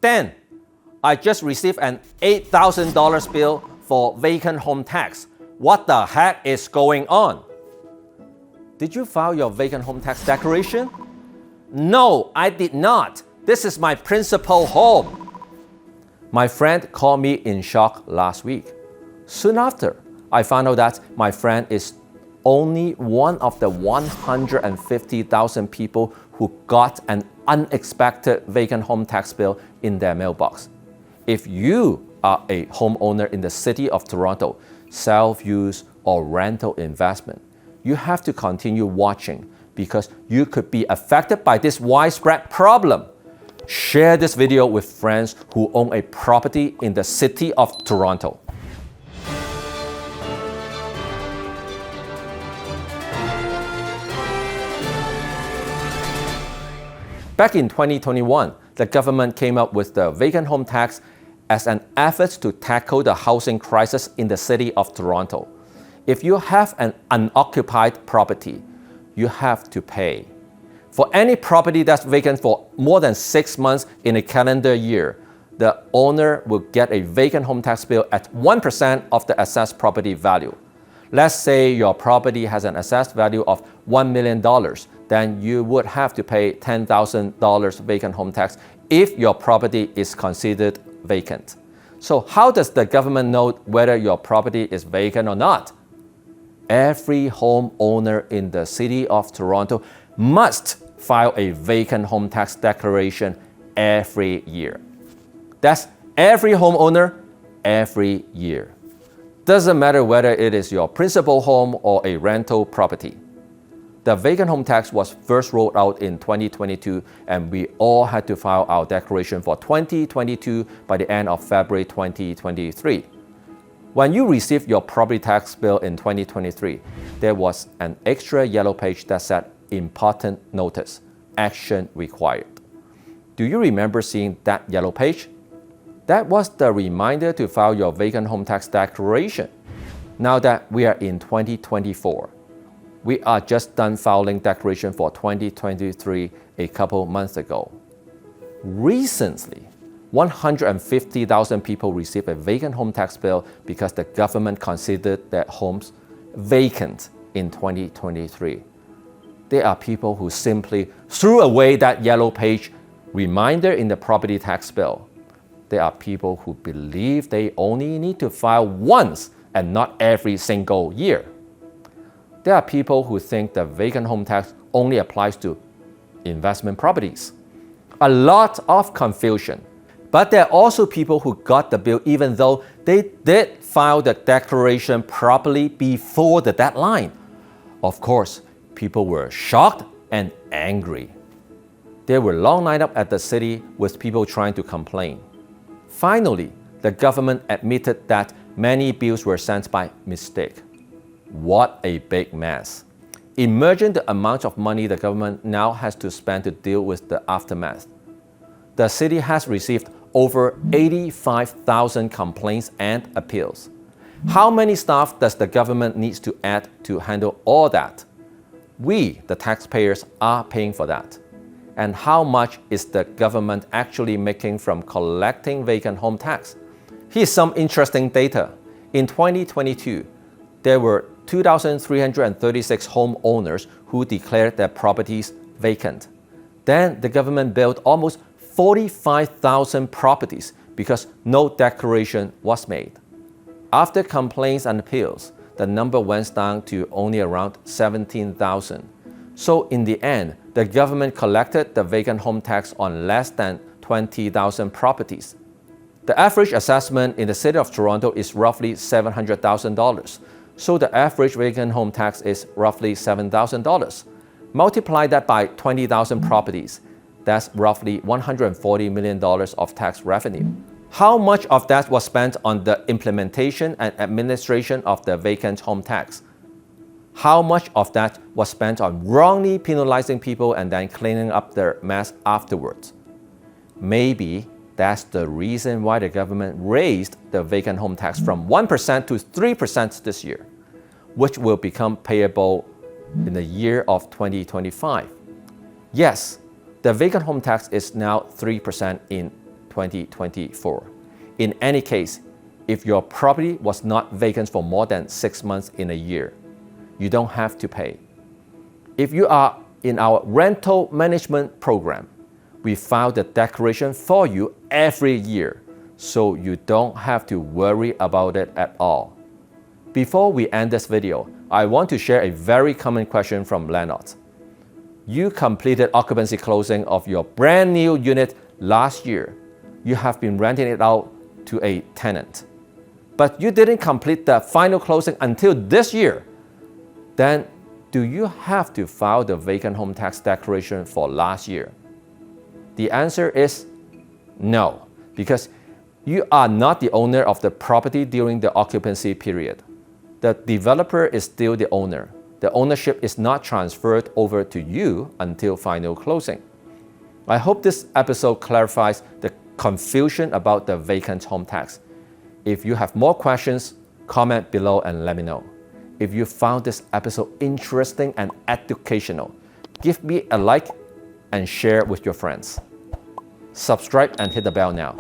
Then, I just received an $8,000 bill for vacant home tax. What the heck is going on? Did you file your vacant home tax declaration? No, I did not. This is my principal home. My friend called me in shock last week. Soon after, I found out that my friend is only one of the 150,000 people who got an unexpected vacant home tax bill in their mailbox. If you are a homeowner in the city of Toronto, self-use or rental investment, you have to continue watching because you could be affected by this widespread problem. Share this video with friends who own a property in the city of Toronto. Back in 2021, the government came up with the vacant home tax as an effort to tackle the housing crisis in the city of Toronto. If you have an unoccupied property, you have to pay. For any property that's vacant for more than 6 months in a calendar year, the owner will get a vacant home tax bill at 1% of the assessed property value. Let's say your property has an assessed value of $1 million, then you would have to pay $10,000 vacant home tax if your property is considered vacant. So how does the government know whether your property is vacant or not? Every homeowner in the city of Toronto must file a vacant home tax declaration every year. That's every homeowner, every year. Doesn't matter whether it is your principal home or a rental property. The vacant home tax was first rolled out in 2022, and we all had to file our declaration for 2022 by the end of February 2023. When you received your property tax bill in 2023, there was an extra yellow page that said important notice, action required. Do you remember seeing that yellow page? That was the reminder to file your vacant home tax declaration. Now that we are in 2024, we are just done filing declaration for 2023 a couple months ago. Recently, 150,000 people received a vacant home tax bill because the government considered their homes vacant in 2023. There are people who simply threw away that yellow page reminder in the property tax bill. There are people who believe they only need to file once and not every single year. There are people who think the vacant home tax only applies to investment properties. A lot of confusion. But there are also people who got the bill even though they did file the declaration properly before the deadline. Of course, people were shocked and angry. There were long lineups at the city with people trying to complain. Finally, the government admitted that many bills were sent by mistake. What a big mess. Imagine the amount of money the government now has to spend to deal with the aftermath. The city has received over 85,000 complaints and appeals. How many staff does the government need to add to handle all that? We, the taxpayers, are paying for that. And how much is the government actually making from collecting vacant home tax? Here's some interesting data. In 2022, there were 2,336 homeowners who declared their properties vacant. Then the government billed almost 45,000 properties because no declaration was made. After complaints and appeals, the number went down to only around 17,000. So in the end, the government collected the vacant home tax on less than 20,000 properties. The average assessment in the city of Toronto is roughly $700,000. So the average vacant home tax is roughly $7,000. Multiply that by 20,000 properties. That's roughly $140 million of tax revenue. How much of that was spent on the implementation and administration of the vacant home tax? How much of that was spent on wrongly penalizing people and then cleaning up their mess afterwards? Maybe that's the reason why the government raised the vacant home tax from 1% to 3% this year, which will become payable in the year of 2025. Yes, the vacant home tax is now 3% in 2024. In any case, if your property was not vacant for more than 6 months in a year, you don't have to pay. If you are in our rental management program, we file the declaration for you every year, so you don't have to worry about it at all. Before we end this video, I want to share a very common question from landlords. You completed occupancy closing of your brand new unit last year. You have been renting it out to a tenant, but you didn't complete the final closing until this year. Then do you have to file the vacant home tax declaration for last year? The answer is no, because you are not the owner of the property during the occupancy period. The developer is still the owner. The ownership is not transferred over to you until final closing. I hope this episode clarifies the confusion about the vacant home tax. If you have more questions, comment below and let me know. If you found this episode interesting and educational, give me a like and share with your friends. Subscribe and hit the bell now.